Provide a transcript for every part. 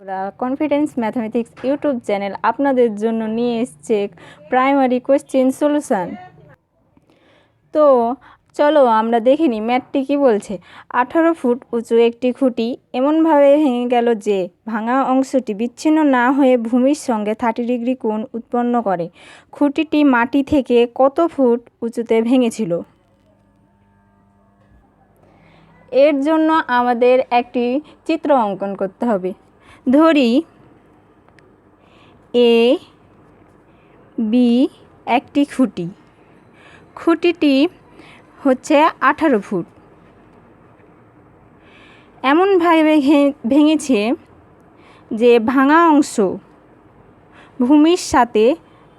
আমরা confidence mathematics YouTube channel আপনাদের জন্য নিয়ে এসছে প্রাইমারি কোশ্চেন সলিউশন। তো চলো আমরা দেখে নিই ম্যাথটি কী বলছে। 18 ফুট উঁচু একটি খুঁটি এমনভাবে ভেঙে গেল যে ভাঙা অংশটি বিচ্ছিন্ন না হয়ে ভূমির সঙ্গে 30 ডিগ্রি কোণ উৎপন্ন করে। খুঁটিটি মাটি থেকে কত ফুট উঁচুতে ভেঙেছিল? এর জন্য আমাদের একটি চিত্র অঙ্কন করতে হবে। ধরি এ বি একটি খুঁটি, খুঁটিটি হচ্ছে 18 ফুট, এমনভাবে ভেঙেছে যে ভাঙা অংশ ভূমির সাথে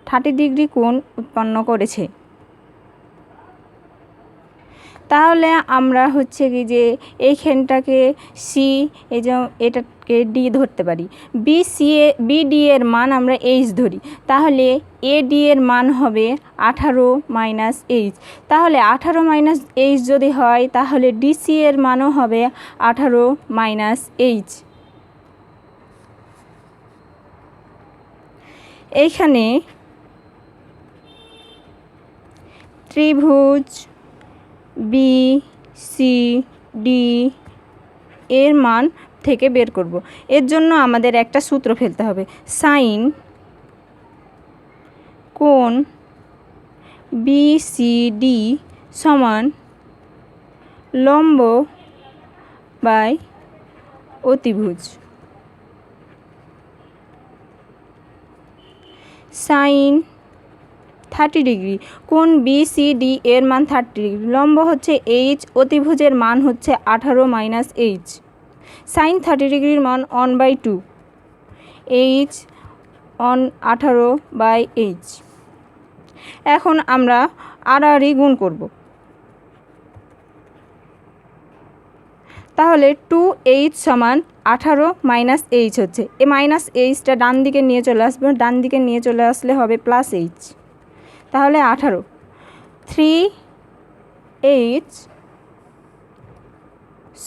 30 ডিগ্রি কোণ উৎপন্ন করেছে। তাহলে আমরা হচ্ছে কি যে এইখানটাকে সি, এই যে এটাকে ডি ধরতে পারি। বিডি এর মান আমরা এইচ ধরি, তাহলে এডি এর মান হবে 18 মাইনাস এইচ। তাহলে 18 মাইনাস এইচ যদি হয় তাহলে ডিসি এর মানও হবে 18 মাইনাস এইচ। এইখানে ত্রিভুজ BCD এর মান থেকে বের করব। এর জন্য আমাদের একটা সূত্র ফেলতে হবে। সাইন কোণ BCD সমান লম্ব বাই অতিভুজ। সাইন 30 ডিগ্রি, কোণ BCD এর মান 30 ডিগ্রি, লম্ব হচ্ছে এইচ, অতিভুজের মান হচ্ছে 18 মাইনাস এইচ। সাইন 30 ডিগ্রির মান 1/2, এইচ 18 বাই এইচ। এখন আমরা আড়াআড়ি গুণ করব, তাহলে 2h সমান 18 মাইনাস এইচ হচ্ছে, এই মাইনাস এইচটা ডান দিকে নিয়ে চলে আসবে, ডান দিকে নিয়ে চলে আসলে হবে প্লাস এইচ। তাহলে 18, 3h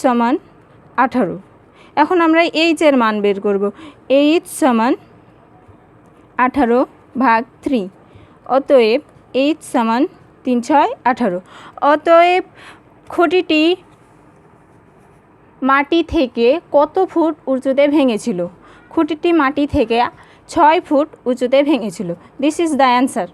সমান 18। এখন আমরা এইচের মান বের করব। এইচ সমান 18 ভাগ 3, অতএব এইচ সমান 3 6 18। অতএব খুঁটিটি মাটি থেকে কত ফুট উঁচুতে ভেঙেছিল? খুঁটিটি মাটি থেকে 6 ফুট উঁচুতে ভেঙেছিল। This is the answer.